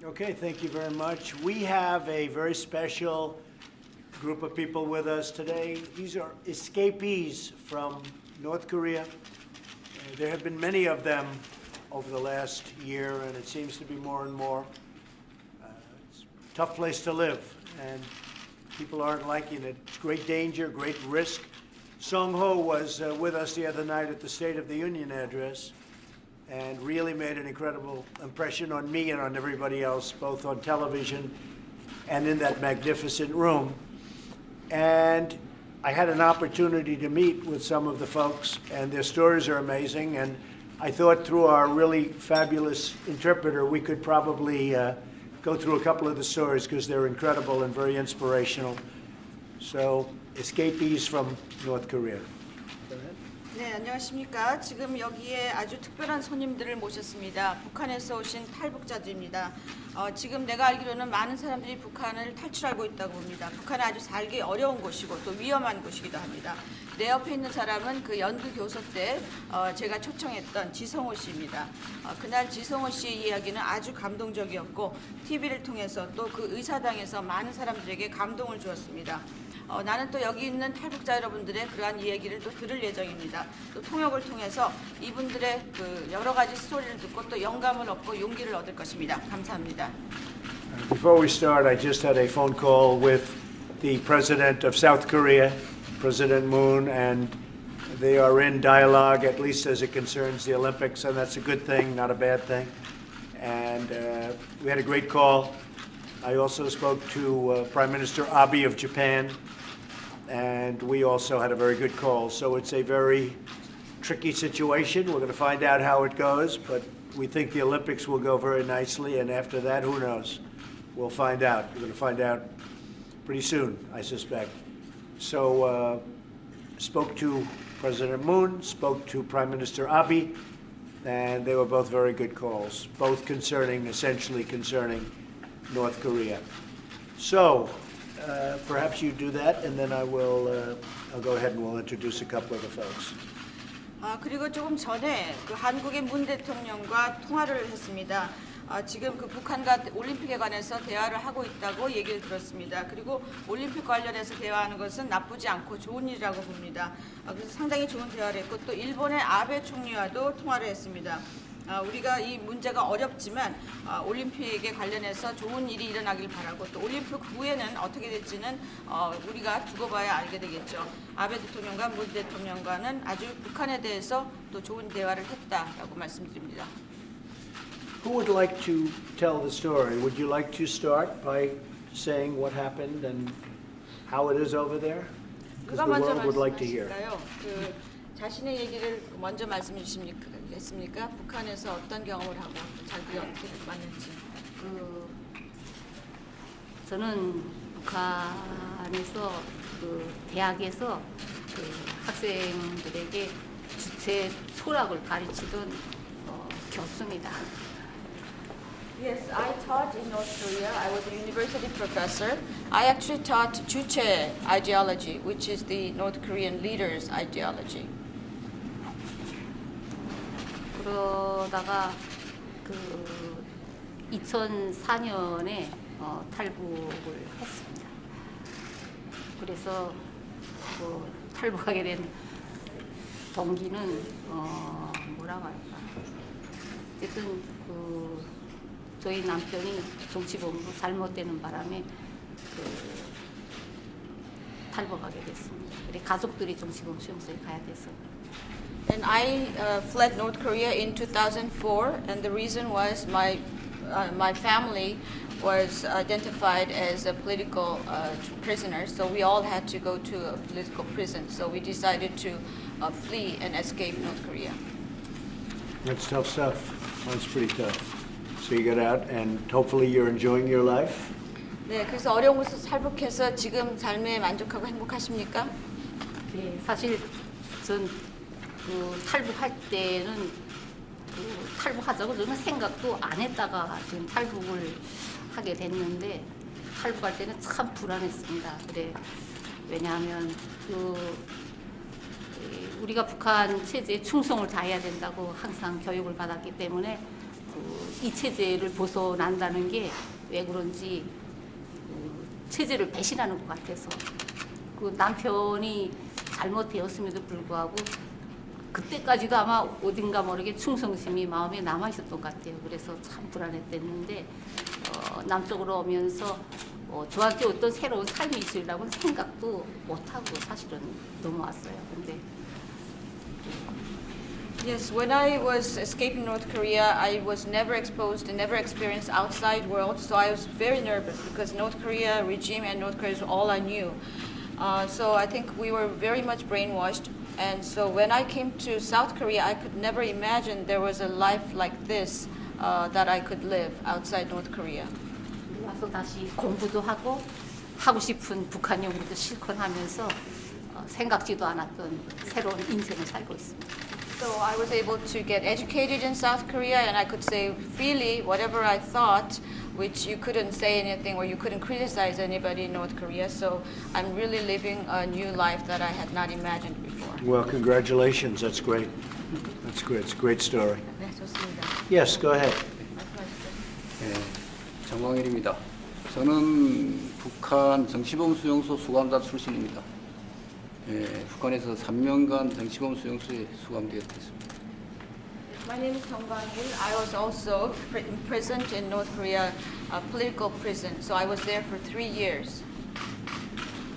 Okay, thank you very much. We have a very special group of people with us today. These are escapees from North Korea. There have been many of them over the last year, and it seems to be more and more. It's a tough place to live, and people aren't liking it. It's great danger, great risk. Song-ho was with us the other night at the State of the Union address and really made an incredible impression on me and on everybody else, both on television and in that magnificent room. And I had an opportunity to meet with some of the folks, and their stories are amazing. And I thought through our really fabulous interpreter, we could probably go through a couple of the stories because they're incredible and very inspirational. So, escapees from North Korea. Go ahead. 네, 안녕하십니까. 지금 여기에 아주 특별한 손님들을 모셨습니다. 북한에서 오신 탈북자들입니다. 지금 내가 알기로는 많은 사람들이 북한을 탈출하고 있다고 봅니다. 북한은 아주 살기 어려운 곳이고 또 위험한 곳이기도 합니다. 내 옆에 있는 사람은 그 연두 교소 때 제가 초청했던 지성호 씨입니다. 그날 지성호 씨의 이야기는 아주 감동적이었고 TV를 통해서 또 그 의사당에서 많은 사람들에게 감동을 주었습니다. 나는 또 여기 있는 탈북자 여러분들의 그러한 이야기를 또 들을 예정입니다. 또 통역을 통해서 이분들의 그 여러 가지 스토리를 듣고 또 영감을 얻고 용기를 얻을 것입니다. 감사합니다. Before we start, I just had a phone call with the president of South Korea, President Moon, and they are in dialogue, at least as it concerns the Olympics, and that's a good thing, not a bad thing. And we had a great call. I also spoke to Prime Minister Abe of Japan, and we also had a very good call. So it's a very tricky situation. We're going to find out how it goes, but we think the Olympics will go very nicely, and after that, who knows? We'll find out. We're going to find out pretty soon, I suspect. So spoke to President Moon, spoke to Prime Minister Abe, and they were both very good calls, both essentially concerning North Korea. So perhaps you do that, and then I'll go ahead and we'll introduce a couple of the folks. 그리고 조금 전에 그 한국의 문 대통령과 통화를 했습니다. 지금 그 북한과 올림픽에 관해서 대화를 하고 있다고 얘기를 들었습니다. 그리고 올림픽 관련해서 대화하는 것은 나쁘지 않고 좋은 일이라고 봅니다. 그래서 상당히 좋은 대화를 했고 또 일본의 아베 총리와도 통화를 했습니다. 우리가 이 문제가 어렵지만 올림픽에 관련해서 좋은 일이 일어나길 바라고 또 올림픽 후에는 어떻게 될지는 우리가 두고 봐야 알게 되겠죠. 아베 대통령과 문 대통령과는 아주 북한에 대해서 또 좋은 대화를 했다라고 말씀드립니다. Who would like to tell the story? Would you like to start by saying what happened and how it is over there? Because the world would like to hear. 그 자신의 얘기를 먼저 말씀해 주시겠습니까? 북한에서 어떤 경험을 하고 자기가 어떻게 만났지? 저는 북한에서 그 대학에서 그 학생들에게 주체 소락을 가르치던 교수입니다. Yes, I taught in North Korea. I was a university professor. I actually taught Juche ideology, which is the North Korean leaders' ideology. 그러다가 그 2004년에 탈북을 했습니다. 그래서 탈북하게 된 동기는 뭐라고 할까? 어쨌든 그 저희 남편이 정치범으로 잘못되는 바람에 탈북하게 됐습니다. 그래 가족들이 정치범 수용소에 가야 돼서. And I fled North Korea in 2004, and the reason was my family was identified as a political prisoner, so we all had to go to a political prison. So we decided to flee and escape North Korea. That's tough stuff. That's pretty tough. So you got out, and hopefully you're enjoying your life. 네, 그래서 어려운 곳에서 탈북해서 지금 삶에 만족하고 행복하십니까? 네, 사실 전 그 탈북할 때는 그 탈북하자고 저는 생각도 안 했다가 지금 탈북을 하게 됐는데 탈북할 때는 참 불안했습니다. 그래 왜냐하면 우리가 북한 체제에 충성을 다해야 된다고 항상 교육을 받았기 때문에 이 체제를 벗어난다는 게 왜 그런지 체제를 배신하는 것 같아서 그 남편이 잘못되었음에도 불구하고 그때까지도 아마 어딘가 모르게 충성심이 마음에 남아 있었던 것 같아요. 그래서 참 불안했댔는데 남쪽으로 오면서 저한테 어떤 새로운 삶이 있으리라고 생각도 못하고 사실은 넘어왔어요. 근데 Yes, when I was escaping North Korea, I was never exposed and never experienced outside world, so I was very nervous because North Korea regime and North Korea is all I knew. So I think we were very much brainwashed. And so when I came to South Korea, I could never imagine there was a life like this that I could live outside North Korea. 와서 다시 공부도 하고 싶은 북한 연구도 실컷 하면서 생각지도 않았던 새로운 인생을 살고 있습니다. So I was able to get educated in South Korea and I could say freely whatever I thought, which you couldn't say anything or you couldn't criticize anybody in North Korea. So I'm really living a new life that I had not imagined before. Well, congratulations. That's great. That's great. It's a great story. 네, 좋습니다. Yes, go ahead. 말씀하시죠. 정광일입니다. 저는 북한 정치범 수용소 수감자 출신입니다. 북한에서 3년간 정치범 수용소에 수감되었습니다. My name is Jong-un. I was also imprisoned in North Korea, a political prison. So I was there for 3 years.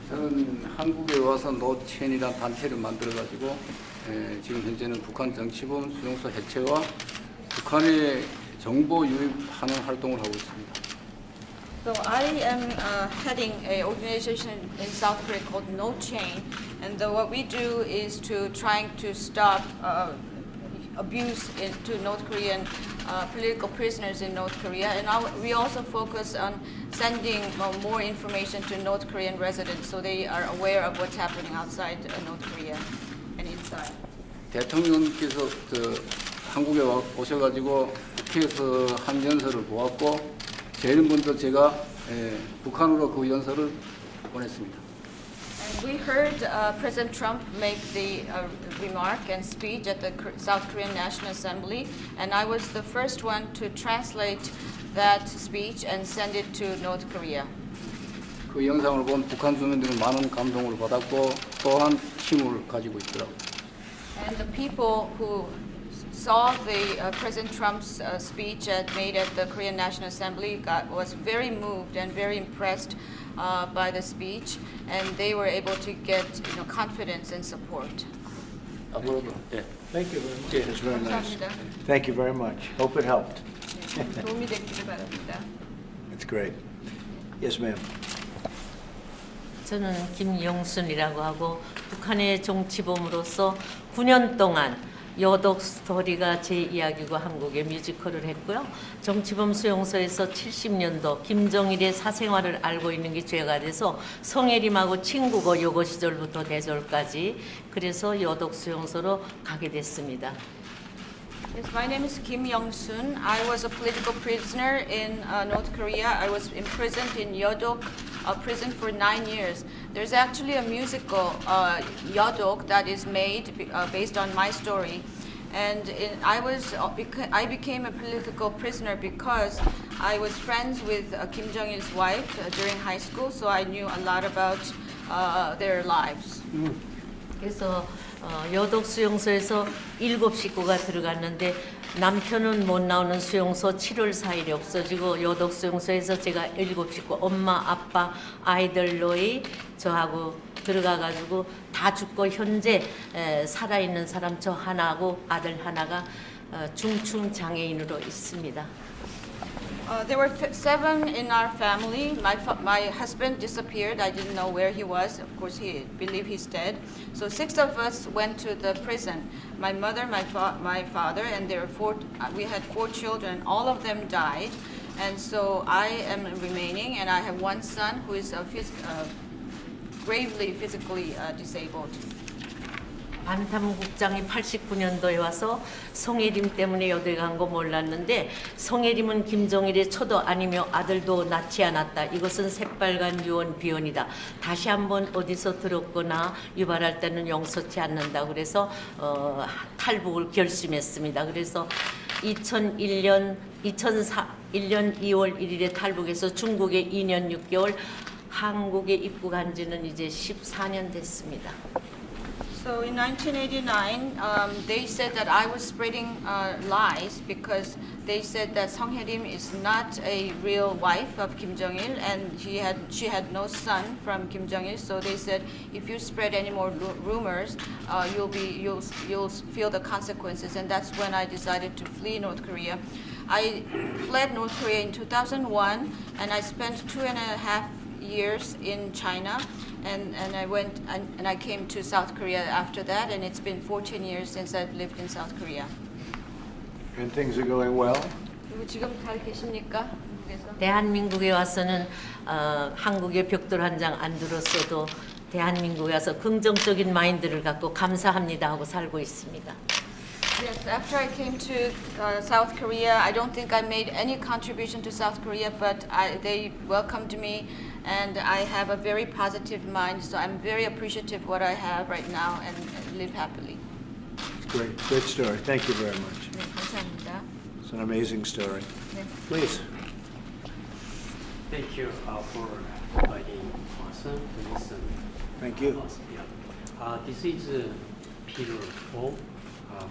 저는 한국에 와서 노첸이라는 단체를 만들어가지고 지금 현재는 북한 정치범 수용소 해체와 북한에 정보 유입하는 활동을 하고 있습니다. So I am heading an organization in South Korea called No Chain, and what we do is to trying to stop abuse to North Korean political prisoners in North Korea, and we also focus on sending more information to North Korean residents so they are aware of what's happening outside North Korea and inside. 대통령께서 한국에 오셔가지고 국회에서 한 연설을 보았고 제일 먼저 제가 북한으로 그 연설을 보냈습니다. And we heard President Trump make the remark and speech at the South Korean National Assembly, and I was the first one to translate that speech and send it to North Korea. 그 영상을 본 북한 주민들은 많은 감동을 받았고 또한 힘을 가지고 있더라고요. And the people who saw the President Trump's speech made at the Korean National Assembly was very moved and very impressed by the speech, and they were able to get confidence and support. 앞으로도 Thank you very much. It's very nice. 감사합니다. Thank you very much. Hope it helped. 네, 도움이 됐기를 바랍니다. That's great. Yes, ma'am. 저는 김영순이라고 하고 북한의 정치범으로서 9년 동안 여독 스토리가 제 이야기고 한국에 뮤지컬을 했고요. 정치범 수용소에서 70년도 김정일의 사생활을 알고 있는 게 죄가 돼서 성혜림하고 친구고 여고 시절부터 대졸까지 그래서 여독 수용소로 가게 됐습니다. Yes, my name is Kim Young-sun. I was a political prisoner in North Korea. I was imprisoned in Yeodok prison for 9 years. There's actually a musical, Yeodok, that is made based on my story. And I became a political prisoner because I was friends with Kim Jong-il's wife during high school, so I knew a lot about their lives. 그래서 여독 수용소에서 7식구가 들어갔는데 남편은 못 나오는 수용소 7월 4일에 없어지고 여독 수용소에서 제가 7식구 엄마 아빠 아이들 너희 저하고 들어가가지고 다 죽고 현재 살아있는 사람 저 하나하고 아들 하나가 중증 장애인으로 있습니다. There were 7 in our family. My husband disappeared. I didn't know where he was. Of course, he believed he's dead. So 6 of us went to the prison. My mother, my father, and there were 4. We had 4 children. All of them died, and so I am remaining. And I have 1 son who is gravely physically disabled. 반탐국장이 89년도에 와서 성혜림 때문에 여대 간 거 몰랐는데 성혜림은 김정일의 초도 아니며 아들도 낳지 않았다. 이것은 새빨간 유언 비언이다. 다시 한번 어디서 들었거나 유발할 때는 용서치 않는다. 그래서 탈북을 결심했습니다. 그래서 2001년 2월 1일에 탈북해서 중국에 2년 6개월, 한국에 입국한 지는 이제 14년 됐습니다. So in 1989, they said that I was spreading lies because they said that Song Hye-rim is not a real wife of Kim Jong-il and she had no son from Kim Jong-il. So they said if you spread any more rumors, you'll feel the consequences. And that's when I decided to flee North Korea. I fled North Korea in 2001, and I spent 2.5 years in China. And I went and I came to South Korea after that, and it's been 14 years since I've lived in South Korea. And things are going well? 그리고 지금 잘 계십니까? 한국에서? 대한민국에 와서는 한국의 벽돌 한 장 안 들었어도 대한민국에 와서 긍정적인 마인드를 갖고 감사합니다 하고 살고 있습니다. Yes, after I came to South Korea, I don't think I made any contribution to South Korea, but they welcomed me, and I have a very positive mind, so I'm very appreciative of what I have right now and live happily. Great, great story. Thank you very much. 네, 감사합니다. It's an amazing story. 네. Please. Thank you for inviting us to listen. Thank you. Yeah. This is Peter Ho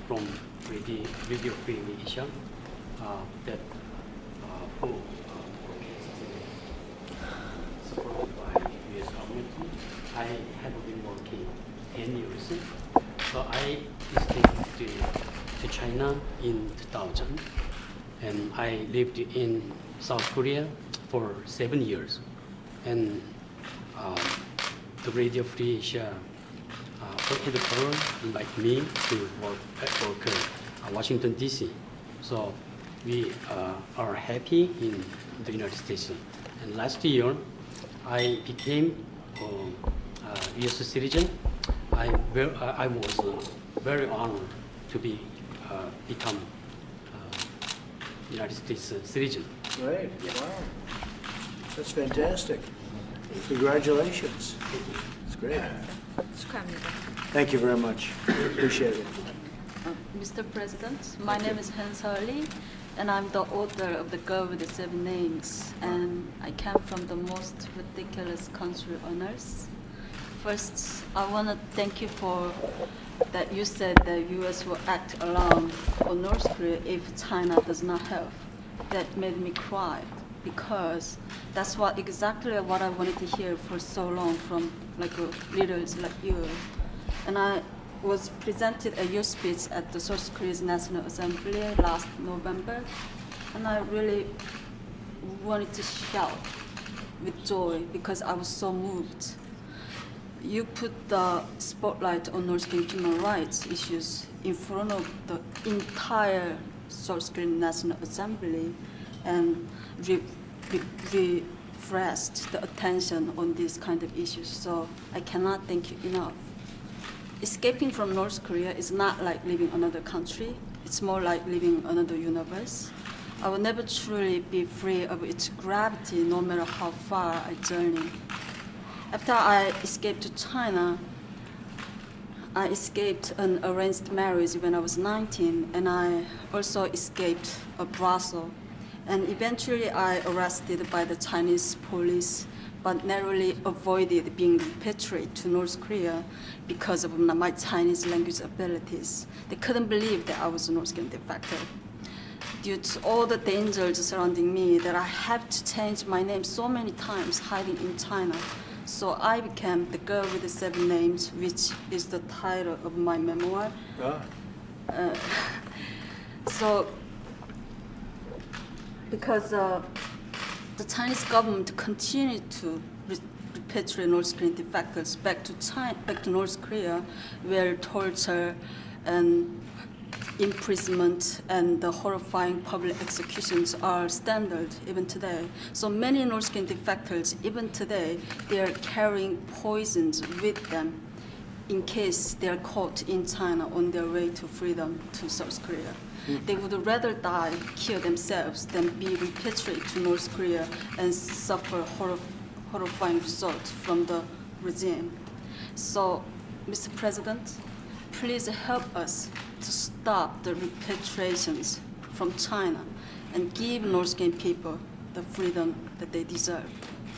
from Radio Free Asia that who supported by U.S. government. I have been working 10 years. So I escaped to China in 2000, and I lived in South Korea for 7 years. And the Radio Free Asia headquarters invited me to work at Washington, D.C. So we are happy in the United States. And last year, I became a U.S. citizen. I was very honored to become United States citizen. Great. Wow. That's fantastic. Congratulations. It's great. 축하합니다. Thank you very much. Appreciate it. Mr. President, my name is Han Seol-lee, and I'm the author of The Girl with the Seven Names, and I came from the most ridiculous country on earth. First, I want to thank you for that you said the U.S. will act alone on North Korea if China does not help. That made me cry because that's exactly what I wanted to hear for so long from leaders like you. And I was presented a your speech at the South Korea's National Assembly last November, and I really wanted to shout with joy because I was so moved. You put the spotlight on North Korean human rights issues in front of the entire South Korean National Assembly and refreshed the attention on these kind of issues. So I cannot thank you enough. Escaping from North Korea is not like leaving another country. It's more like living another universe. I will never truly be free of its gravity, no matter how far I journey. After I escaped to China, I escaped an arranged marriage when I was 19, and I also escaped a brothel. And eventually I arrested by the Chinese police, but narrowly avoided being repatriated to North Korea because of my Chinese language abilities. They couldn't believe that I was a North Korean defector. Due to all the dangers surrounding me, that I have to change my name so many times hiding in China. So I became The Girl with the Seven Names, which is the title of my memoir. So, because the Chinese government continued to repatriate North Korean defectors back to North Korea, where torture and imprisonment and the horrifying public executions are standard even today. So many North Korean defectors, even today, they are carrying poisons with them in case they are caught in China on their way to freedom to South Korea. They would rather die, kill themselves, than be repatriated to North Korea and suffer horrifying results from the regime. So, Mr. President, please help us to stop the repatriations from China and give North Korean people the freedom that they deserve.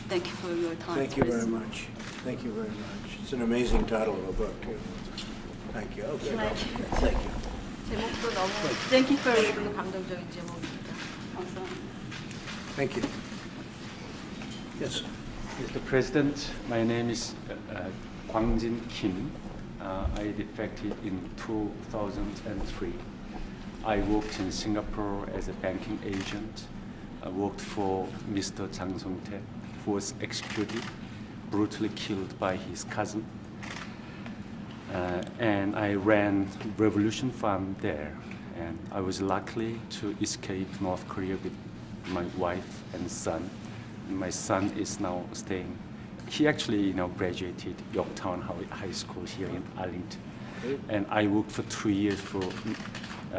Thank you for your time. Thank you very President. much. Thank you very much. It's an amazing title of a book. Thank you. Okay. Thank you. 제목도 너무 Thank you for 그리고 감동적인 제목입니다. Thank you. Yes. Mr. President, my name is Kwang-jin Kim. I defected in 2003. I worked in Singapore as a banking agent. I worked for Mr. Jang Song-taek, who was executed, brutally killed by his cousin. And I ran Revolution Farm there. And I was lucky to escape North Korea with my wife and son. And my son is now staying. He actually, graduated Yorktown High School here in Arlington. And I worked for 2 years for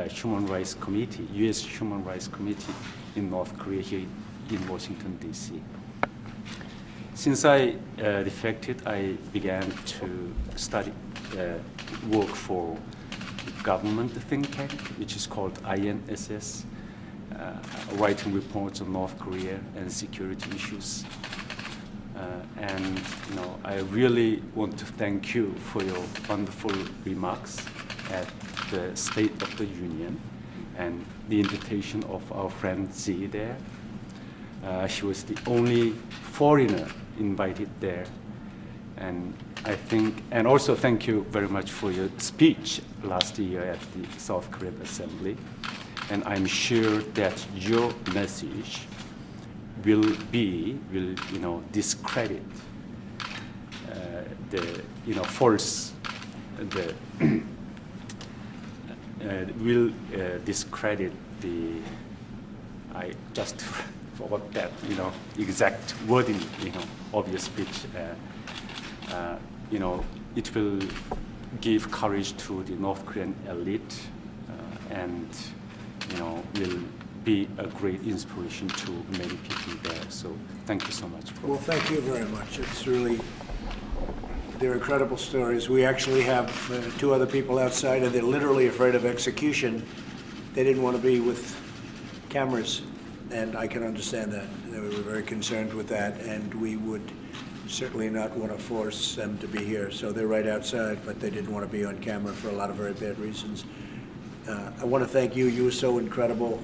Human Rights Committee, U.S. Human Rights Committee in North Korea here in Washington, D.C. Since I defected, I began to work for government think tank, which is called INSS, writing reports on North Korea and security issues. And I really want to thank you for your wonderful remarks at the State of the Union and the invitation of our friend Z there. She was the only foreigner invited there. And and also thank you very much for your speech last year at the South Korean Assembly. And I'm sure that your message will discredit the false, will discredit the, I just forgot that, exact wording, of your speech. It will give courage to the North Korean elite and, will be a great inspiration to many people there. So thank you so much. Well, thank you very much. It's really, they're incredible stories. We actually have 2 other people outside, and they're literally afraid of execution. They didn't want to be with cameras, and I can understand that. They were very concerned with that, and we would certainly not want to force them to be here. So they're right outside, but they didn't want to be on camera for a lot of very bad reasons. I want to thank you. You were so incredible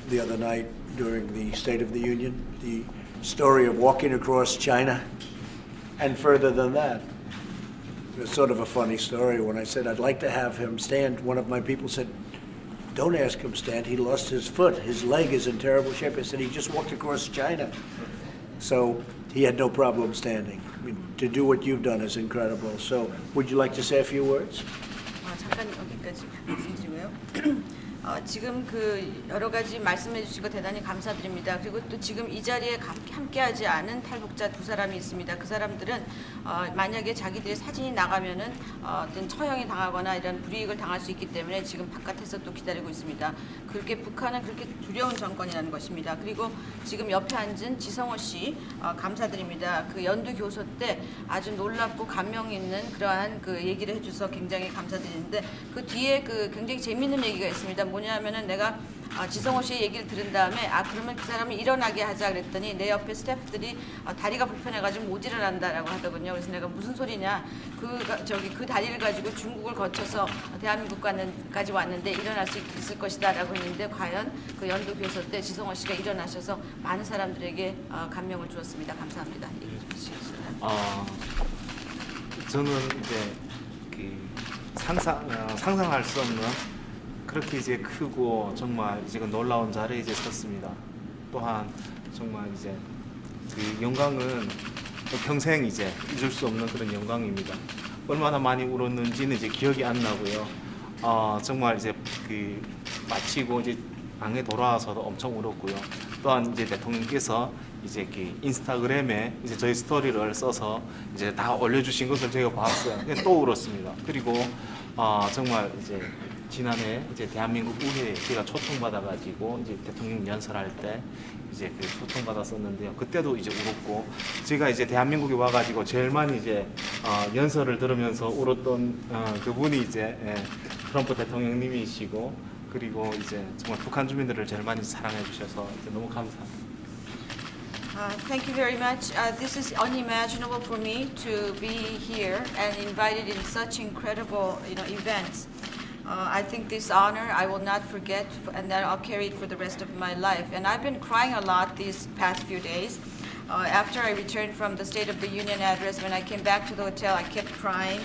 the other night during the State of the Union. The story of walking across China and further than that. It was sort of a funny story. When I said I'd like to have him stand, one of my people said, "Don't ask him stand. He lost his foot. His leg is in terrible shape." I said, "He just walked across China." So he had no problem standing. I mean, to do what you've done is incredible. So would you like to say a few words? 잠깐 여기까지 말씀드리고요. 지금 여러 가지 말씀해 주신 거 대단히 감사드립니다. 그리고 또 지금 이 자리에 함께하지 않은 탈북자 2사람이 있습니다. 그 사람들은 만약에 자기들의 사진이 나가면은 어떤 처형이 당하거나 이런 불이익을 당할 수 있기 때문에 지금 바깥에서 또 기다리고 있습니다. 북한은 그렇게 두려운 정권이라는 것입니다. 그리고 지금 옆에 앉은 지성호 씨 감사드립니다. 연두 교소 때 아주 놀랍고 감명 있는 그러한 얘기를 해줘서 굉장히 감사드리는데 그 뒤에 굉장히 재미있는 얘기가 있습니다. 뭐냐면은 내가 지성호 씨의 얘기를 들은 다음에 그러면 그 사람이 일어나게 하자 그랬더니 내 옆에 스태프들이 다리가 불편해가지고 못 일어난다라고 하더군요. 그래서 내가 무슨 소리냐 그 다리를 가지고 중국을 거쳐서 대한민국까지 왔는데 일어날 수 있을 것이다라고 했는데 과연 연두 교소 때 지성호 씨가 일어나셔서 많은 사람들에게 감명을 주었습니다. 감사합니다. 저는 이제 상상할 수 없는 그렇게 이제 크고 정말 이제 놀라운 자리에 이제 섰습니다. 또한 정말 이제 영광은 평생 이제 잊을 수 없는 그런 영광입니다. 얼마나 많이 울었는지는 이제 기억이 안 나고요. 정말 이제 마치고 이제 방에 돌아와서도 엄청 울었고요. 또한 이제 대통령께서 이제 인스타그램에 이제 저희 스토리를 써서 이제 다 올려주신 것을 제가 봤어요. 또 울었습니다. 그리고 정말 이제 지난해 이제 대한민국 의회에 제가 초청받아가지고 이제 대통령 연설할 때 이제 초청받았었는데요. 그때도 이제 울었고 제가 이제 대한민국에 와가지고 제일 많이 이제 연설을 들으면서 울었던 그분이 이제 트럼프 대통령님이시고 그리고 이제 정말 북한 주민들을 제일 많이 사랑해 주셔서 이제 너무 감사합니다. Thank you very much. This is unimaginable for me to be here and invited in such incredible, events. I think this honor I will not forget, and that I'll carry it for the rest of my life. And I've been crying a lot these past few days. After I returned from the State of the Union address, when I came back to the hotel, I kept crying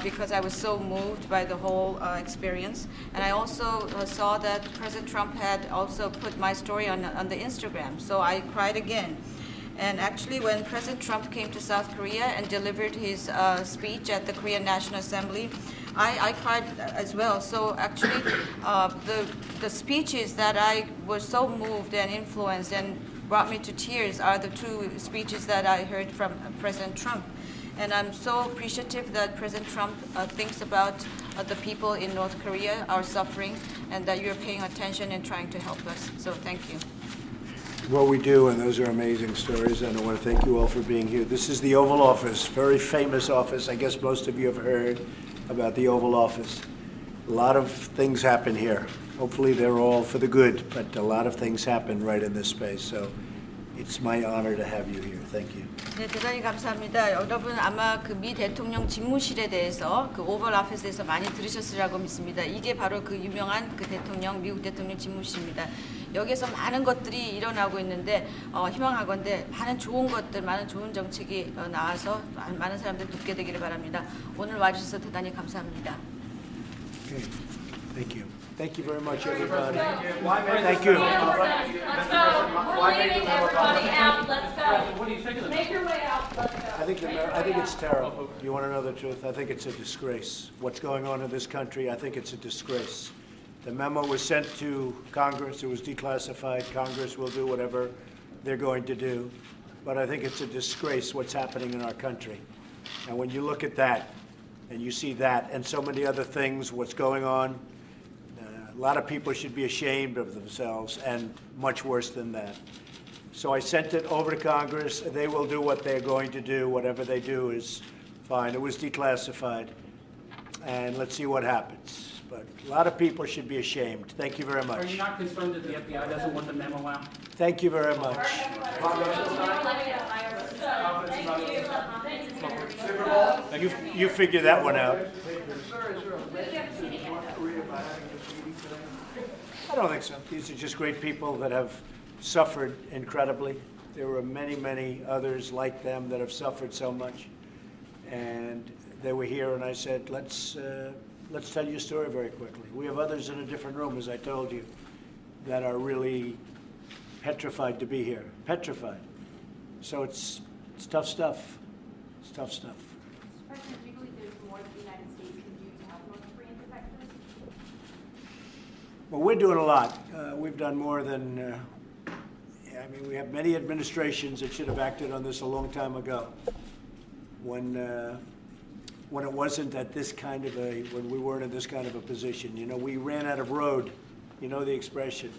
because I was so moved by the whole experience. And I also saw that President Trump had also put my story on the Instagram, so I cried again. And actually, when President Trump came to South Korea and delivered his speech at the Korean National Assembly, I cried as well. So actually, the speeches that I was so moved and influenced and brought me to tears are the two speeches that I heard from President Trump. And I'm so appreciative that President Trump thinks about the people in North Korea, our suffering, and that you're paying attention and trying to help us. So thank you. Well, we do, and those are amazing stories, and I want to thank you all for being here. This is the Oval Office, very famous office. I guess most of you have heard about the Oval Office. A lot of things happen here. Hopefully they're all for the good, but a lot of things happen right in this space. So it's my honor to have you here. Thank you. 네, 대단히 감사합니다. 여러분 아마 그 미 대통령 집무실에 대해서 그 오벌 오피스에서 많이 들으셨으리라고 믿습니다. 이게 바로 그 유명한 그 대통령, 미국 대통령 집무실입니다. 여기에서 많은 것들이 일어나고 있는데 희망하건대 많은 좋은 것들, 많은 좋은 정책이 나와서 많은 사람들 듣게 되기를 바랍니다. 오늘 와주셔서 대단히 감사합니다. Okay. Thank you. Thank you very much, everybody. Thank you. Let's go. We're leaving everybody out. Let's go. What do you think of Make your way out. Let's go. I think it's terrible. You want to know the truth? I think it's a disgrace. What's going on in this country, I think it's a disgrace. The memo was sent to Congress. It was declassified. Congress will do whatever they're going to do. But I think it's a disgrace what's happening in our country. And when you look at that, and you see that, and so many other things, what's going on, a lot of people should be ashamed of themselves, and much worse than that. So I sent it over to Congress. They will do what they're going to do. Whatever they do is fine. It was declassified. And let's see what happens. But a lot of people should be ashamed. Thank you very Are much. you not concerned that the FBI doesn't want the memo out? Thank you very much. You figure that one out. I don't think so. These are just great people that have suffered incredibly. There were many, many others like them that have suffered so much. And they were here, and I said, let's tell you a story very quickly. We have others in a different room, as I told you, that are really petrified to be here. Petrified. So it's tough stuff. It's tough stuff. President, do you believe there's more that the United States can do to help North Korean defectors? Well, we're doing a lot. We've done more than, we have many administrations that should have acted on this a long time ago. When it wasn't at this kind of when we weren't in this kind of a position. You know, we ran out of road. You know the expression.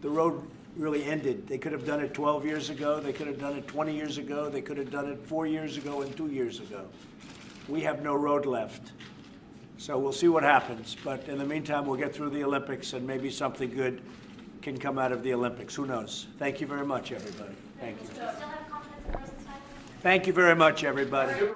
The road really ended. They could have done it 12 years ago. They could have done it 20 years ago. They could have done it 4 years ago and 2 years ago. We have no road left. So we'll see what happens. But in the meantime, we'll get through the Olympics, and maybe something good can come out of the Olympics. Who knows? Thank you very much, everybody. Thank you. Do you still have confidence in Rosenstein? Thank you very much, everybody.